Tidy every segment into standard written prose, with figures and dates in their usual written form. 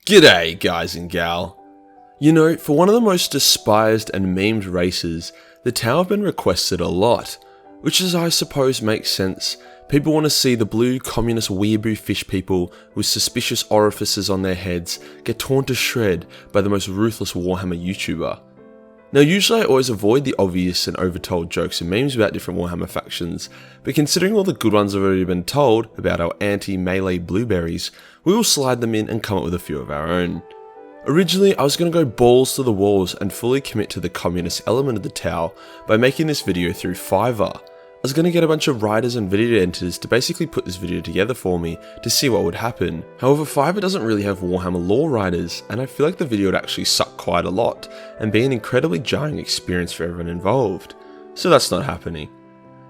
G'day guys and gal. You know, for one of the most despised and memed races, the Tau have been requested a lot, which is I suppose makes sense. People want to see the blue communist weeaboo fish people with suspicious orifices on their heads get torn to shred by the most ruthless Warhammer YouTuber. Now usually I always avoid the obvious and overtold jokes and memes about different Warhammer factions, but considering all the good ones have already been told about our anti-melee blueberries, we will slide them in and come up with a few of our own. Originally I was going to go balls to the walls and fully commit to the communist element of the Tau by making this video through Fiverr. I was going to get a bunch of writers and video editors to basically put this video together for me to see what would happen. However, Fiverr doesn't really have Warhammer lore writers, and I feel like the video would actually suck quite a lot and be an incredibly jarring experience for everyone involved. So that's not happening.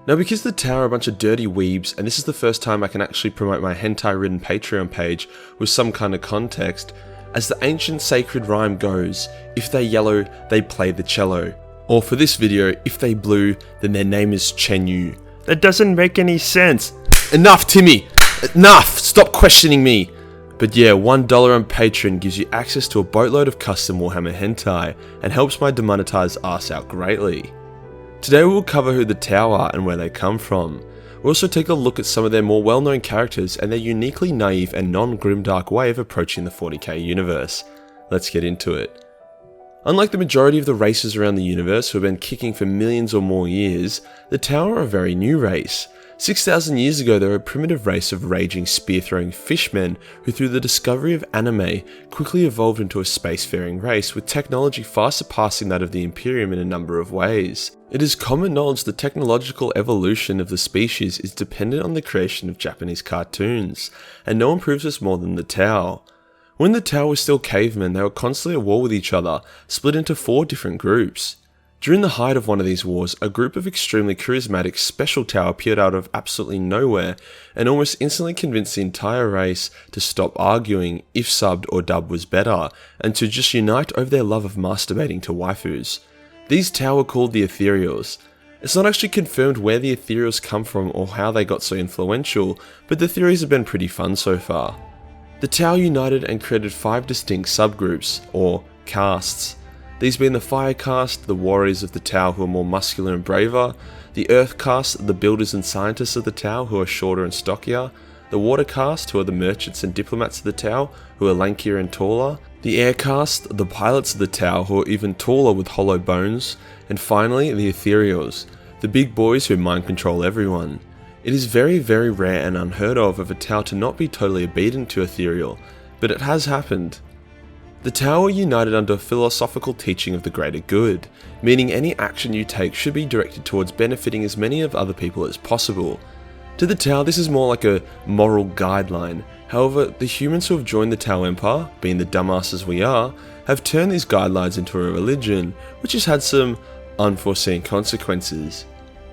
Now because the Tau are a bunch of dirty weebs, and this is the first time I can actually promote my hentai-ridden Patreon page with some kind of context, as the ancient sacred rhyme goes, if they yellow, they play the cello. Or for this video, if they blue, then their name is Chenyu. That doesn't make any sense. Enough, Timmy! Enough! Stop questioning me! But yeah, $1 on Patreon gives you access to a boatload of custom Warhammer hentai and helps my demonetized ass out greatly. Today we will cover who the Tau are and where they come from. We'll also take a look at some of their more well-known characters and their uniquely naive and non-grimdark way of approaching the 40k universe. Let's get into it. Unlike the majority of the races around the universe who have been kicking for millions or more years, the Tau are a very new race. 6,000 years ago they were a primitive race of raging spear-throwing fishmen who through the discovery of anime quickly evolved into a spacefaring race with technology far surpassing that of the Imperium in a number of ways. It is common knowledge the technological evolution of the species is dependent on the creation of Japanese cartoons, and no one proves this more than the Tau. When the Tau were still cavemen, they were constantly at war with each other, split into 4 different groups. During the height of one of these wars, a group of extremely charismatic special Tau appeared out of absolutely nowhere and almost instantly convinced the entire race to stop arguing if subbed or dubbed was better, and to just unite over their love of masturbating to waifus. These Tau were called the Ethereals. It's not actually confirmed where the Ethereals come from or how they got so influential, but the theories have been pretty fun so far. The Tau united and created 5 distinct subgroups, or castes. These being the Fire caste, the warriors of the Tau who are more muscular and braver, the Earth caste, the builders and scientists of the Tau who are shorter and stockier, the Water caste who are the merchants and diplomats of the Tau who are lankier and taller, the Air caste, the pilots of the Tau who are even taller with hollow bones, and finally the Ethereals, the big boys who mind control everyone. It is very rare and unheard of a Tau to not be totally obedient to Ethereal, but it has happened. The Tau are united under a philosophical teaching of the greater good, meaning any action you take should be directed towards benefiting as many of other people as possible. To the Tau this is more like a moral guideline, however the humans who have joined the Tau Empire, being the dumbasses we are, have turned these guidelines into a religion, which has had some unforeseen consequences.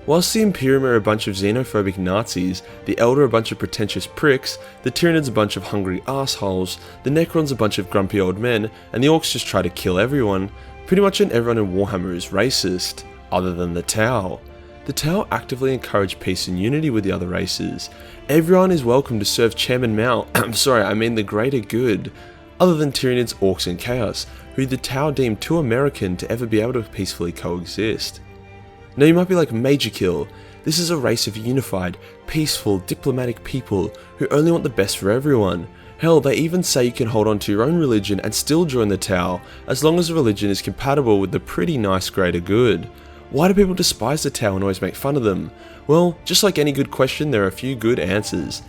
Whilst the Imperium are a bunch of xenophobic Nazis, the Elder are a bunch of pretentious pricks, the Tyranids a bunch of hungry assholes, the Necrons a bunch of grumpy old men, and the Orcs just try to kill everyone, pretty much everyone in Warhammer is racist, other than the Tau. The Tau actively encourage peace and unity with the other races. Everyone is welcome to serve Chairman Mao, the greater good, other than Tyranids, Orcs and Chaos, who the Tau deem too American to ever be able to peacefully coexist. Now you might be like, Majorkill, this is a race of unified, peaceful, diplomatic people who only want the best for everyone. Hell, they even say you can hold on to your own religion and still join the Tau, as long as the religion is compatible with the pretty nice greater good. Why do people despise the Tau and always make fun of them? Well, just like any good question, there are a few good answers.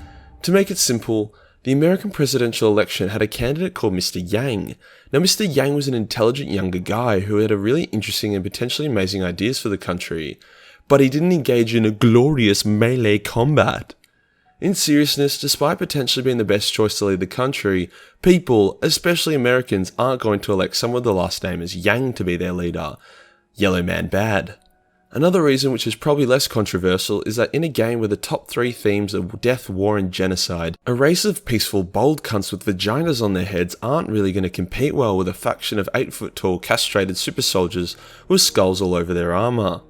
To make it simple, the American presidential election had a candidate called Mr. Yang. Now Mr. Yang was an intelligent younger guy who had a really interesting and potentially amazing ideas for the country, but he didn't engage in a glorious melee combat. In seriousness, despite potentially being the best choice to lead the country, people, especially Americans, aren't going to elect someone with the last name as Yang to be their leader. Yellow man bad. Another reason, which is probably less controversial, is that in a game where the top 3 themes are death, war and genocide, a race of peaceful bold cunts with vaginas on their heads aren't really going to compete well with a faction of 8-foot tall castrated super soldiers with skulls all over their armour.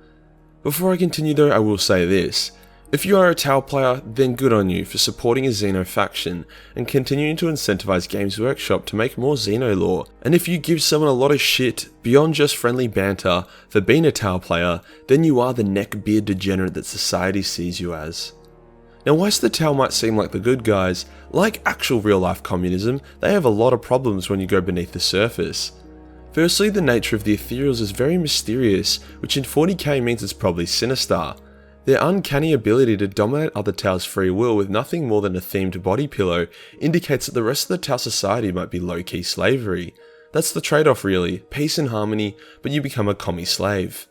Before I continue though, I will say this. If you are a Tau player, then good on you for supporting a Xeno faction and continuing to incentivize Games Workshop to make more Xeno lore, and if you give someone a lot of shit beyond just friendly banter for being a Tau player, then you are the neckbeard degenerate that society sees you as. Now whilst the Tau might seem like the good guys, like actual real life communism, they have a lot of problems when you go beneath the surface. Firstly, the nature of the ethereals is very mysterious, which in 40k means it's probably sinister. Their uncanny ability to dominate other Tau's free will with nothing more than a themed body pillow indicates that the rest of the Tau society might be low-key slavery. That's the trade-off really, peace and harmony, but you become a commie slave.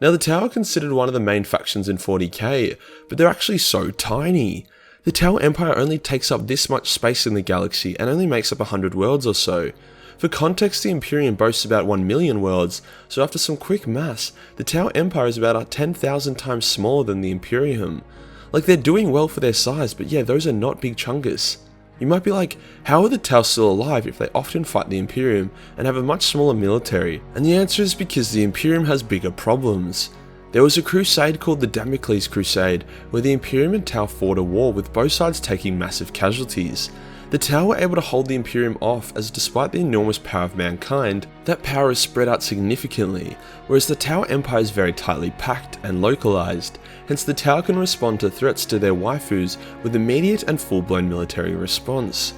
Now the Tau are considered one of the main factions in 40k, but they're actually so tiny. The Tau Empire only takes up this much space in the galaxy and only makes up 100 worlds or so. For context, the Imperium boasts about 1 million worlds, so after some quick maths, the Tau Empire is about 10,000 times smaller than the Imperium. Like, they're doing well for their size, but yeah, those are not big chungus. You might be like, how are the Tau still alive if they often fight the Imperium and have a much smaller military? And the answer is because the Imperium has bigger problems. There was a crusade called the Damocles Crusade, where the Imperium and Tau fought a war with both sides taking massive casualties. The Tau were able to hold the Imperium off, as despite the enormous power of mankind, that power is spread out significantly, whereas the Tau Empire is very tightly packed and localized, hence the Tau can respond to threats to their waifus with immediate and full-blown military response.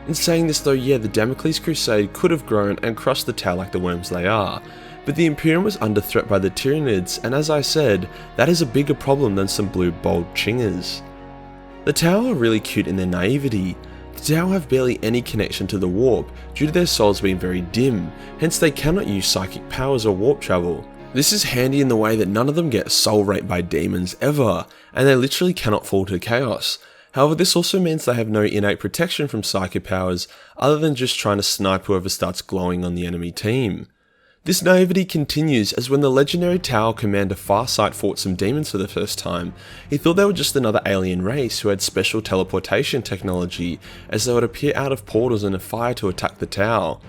In saying this though, yeah, the Damocles Crusade could have grown and crushed the Tau like the worms they are, but the Imperium was under threat by the Tyranids, and as I said, that is a bigger problem than some blue bold chingers. The Tau are really cute in their naivety. The Tau have barely any connection to the warp due to their souls being very dim, hence they cannot use psychic powers or warp travel. This is handy in the way that none of them get soul raped by demons ever, and they literally cannot fall to chaos. However, this also means they have no innate protection from psychic powers other than just trying to snipe whoever starts glowing on the enemy team. This naivety continues as when the legendary Tau commander Farsight fought some demons for the first time, he thought they were just another alien race who had special teleportation technology, as they would appear out of portals in a fire to attack the Tau.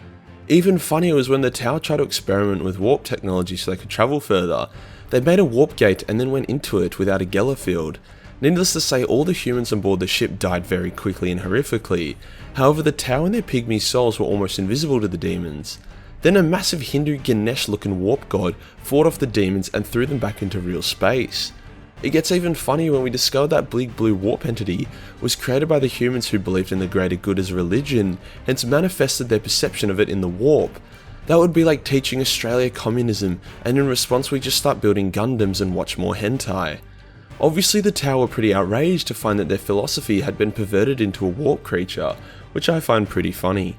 Even funnier was when the Tau tried to experiment with warp technology so they could travel further. They made a warp gate and then went into it without a Geller field. Needless to say, all the humans on board the ship died very quickly and horrifically. However, the Tau and their pygmy souls were almost invisible to the demons. Then a massive Hindu Ganesh looking warp god fought off the demons and threw them back into real space. It gets even funnier when we discover that big blue warp entity was created by the humans who believed in the greater good as a religion, hence manifested their perception of it in the warp. That would be like teaching Australia communism, and in response we just start building Gundams and watch more hentai. Obviously the Tau were pretty outraged to find that their philosophy had been perverted into a warp creature, which I find pretty funny.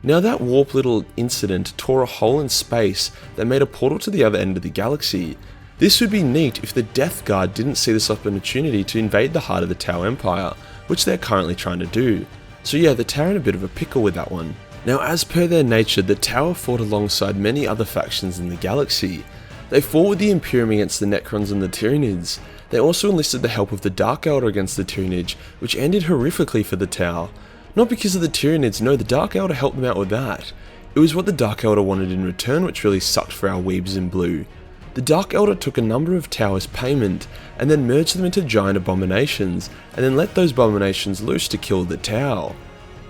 Now that warp little incident tore a hole in space that made a portal to the other end of the galaxy. This would be neat if the Death Guard didn't see this opportunity to invade the heart of the Tau Empire, which they're currently trying to do. So yeah, the Tau are in a bit of a pickle with that one. Now as per their nature, the Tau fought alongside many other factions in the galaxy. They fought with the Imperium against the Necrons and the Tyranids. They also enlisted the help of the Dark Elder against the Tyranids, which ended horrifically for the Tau. Not because of the Tyranids, no, the Dark Elder helped them out with that. It was what the Dark Elder wanted in return which really sucked for our weebs in blue. The Dark Elder took a number of Tau as payment, and then merged them into giant abominations, and then let those abominations loose to kill the Tau.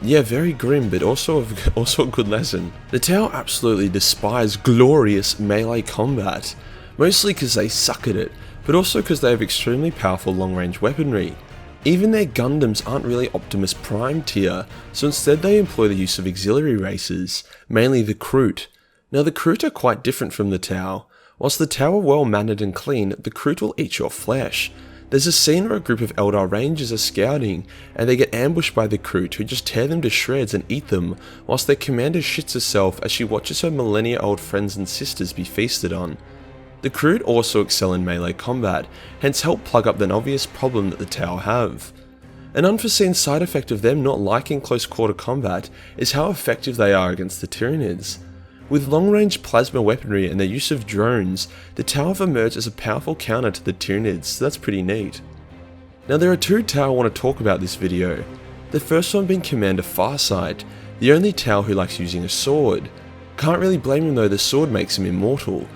Yeah, very grim, but also a good lesson. The Tau absolutely despise glorious melee combat, mostly because they suck at it, but also because they have extremely powerful long-range weaponry. Even their Gundams aren't really Optimus Prime tier, so instead they employ the use of auxiliary races, mainly the Kroot. Now the Kroot are quite different from the Tau. Whilst the Tau are well mannered and clean, the Kroot will eat your flesh. There's a scene where a group of Eldar Rangers are scouting, and they get ambushed by the Kroot who just tear them to shreds and eat them, whilst their commander shits herself as she watches her millennia-old friends and sisters be feasted on. The Kroot also excel in melee combat, hence help plug up an obvious problem that the Tau have. An unforeseen side effect of them not liking close quarter combat is how effective they are against the Tyranids. With long-range plasma weaponry and their use of drones, the Tau have emerged as a powerful counter to the Tyranids, so that's pretty neat. Now there are two Tau I want to talk about this video. The first one being Commander Farsight, the only Tau who likes using a sword. Can't really blame him though, the sword makes him immortal.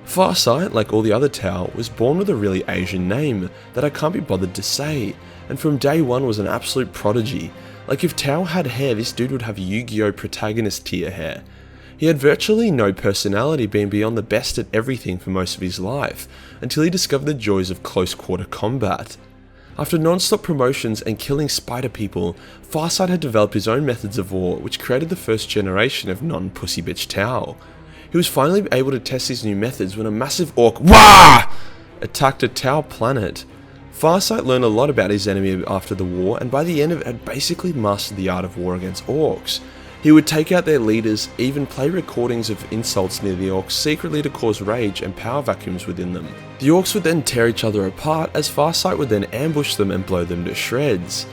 Farsight, like all the other Tau, was born with a really Asian name that I can't be bothered to say, and from day one was an absolute prodigy. Like if Tau had hair, this dude would have Yu-Gi-Oh! Protagonist tier hair. He had virtually no personality, being beyond the best at everything for most of his life, until he discovered the joys of close quarter combat. After non-stop promotions and killing spider people, Farsight had developed his own methods of war, which created the first generation of non-pussy bitch Tau. He was finally able to test his new methods when a massive orc attacked a Tau planet. Farsight learned a lot about his enemy after the war, and by the end of it had basically mastered the art of war against orcs. He would take out their leaders, even play recordings of insults near the orcs secretly to cause rage and power vacuums within them. The orcs would then tear each other apart, as Farsight would then ambush them and blow them to shreds.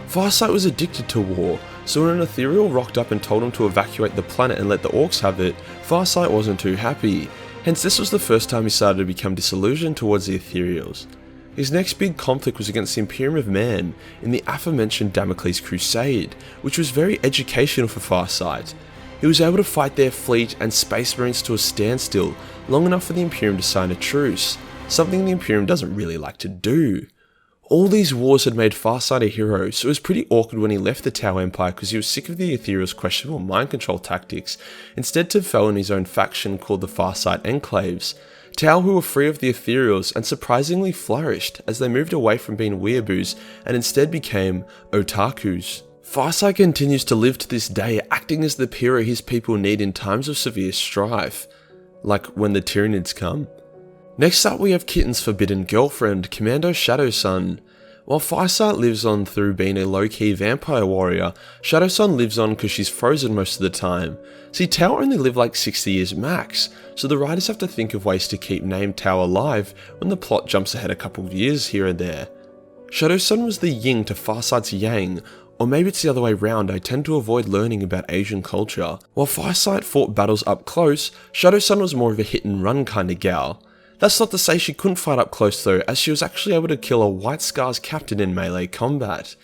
Farsight was addicted to war, so when an ethereal rocked up and told him to evacuate the planet and let the orcs have it, Farsight wasn't too happy. Hence this was the first time he started to become disillusioned towards the ethereals. His next big conflict was against the Imperium of Man in the aforementioned Damocles Crusade, which was very educational for Farsight. He was able to fight their fleet and space marines to a standstill long enough for the Imperium to sign a truce, something the Imperium doesn't really like to do. All these wars had made Farsight a hero, so it was pretty awkward when he left the Tau Empire because he was sick of the Ethereal's questionable mind control tactics, instead fell in his own faction called the Farsight Enclaves. Tau who were free of the Ethereals and surprisingly flourished as they moved away from being weeaboos and instead became otakus. Farsight continues to live to this day, acting as the hero his people need in times of severe strife, like when the Tyranids come. Next up we have Kitten's forbidden girlfriend, Commando Shadowsun. While Farsight lives on through being a low-key vampire warrior, Shadowsun lives on because she's frozen most of the time. See, Tau only live like 60 years max, so the writers have to think of ways to keep named Tau alive when the plot jumps ahead a couple of years here and there. Shadowsun was the yin to Farsight's yang, or maybe it's the other way round. I tend to avoid learning about Asian culture. While Farsight fought battles up close, Shadowsun was more of a hit and run kind of gal. That's not to say she couldn't fight up close though, as she was actually able to kill a White Scars captain in melee combat.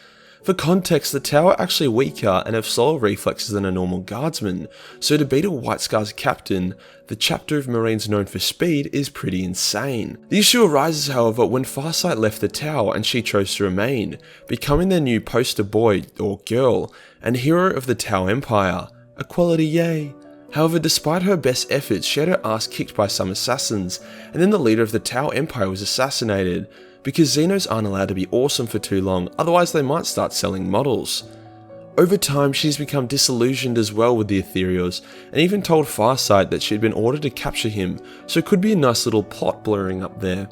For context, the Tau are actually weaker and have slower reflexes than a normal guardsman, so to beat a White Scars captain, the chapter of Marines known for speed, is pretty insane. The issue arises however when Farsight left the Tau and she chose to remain, becoming their new poster boy or girl, and hero of the Tau Empire. Equality yay! However, despite her best efforts, she had her ass kicked by some assassins, and then the leader of the Tau Empire was assassinated, because Xenos aren't allowed to be awesome for too long, otherwise they might start selling models. Over time, she's become disillusioned as well with the Ethereals, and even told Farsight that she'd been ordered to capture him, so it could be a nice little plot blurring up there.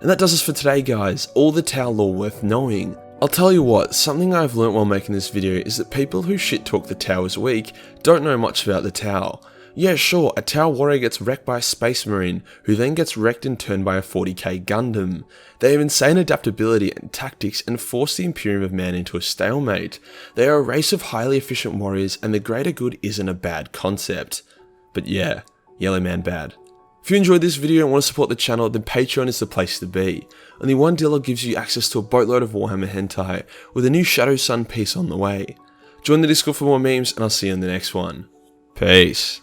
And that does us for today guys, all the Tau lore worth knowing. I'll tell you what, something I've learnt while making this video is that people who shit talk the Tau as weak don't know much about the Tau. Yeah sure, a Tau warrior gets wrecked by a space marine, who then gets wrecked in turn by a 40k Gundam. They have insane adaptability and tactics and force the Imperium of Man into a stalemate. They are a race of highly efficient warriors and the greater good isn't a bad concept. But yeah, Yellow Man bad. If you enjoyed this video and want to support the channel, then Patreon is the place to be. Only $1 gives you access to a boatload of Warhammer hentai, with a new Shadowsun piece on the way. Join the Discord for more memes, and I'll see you in the next one. Peace.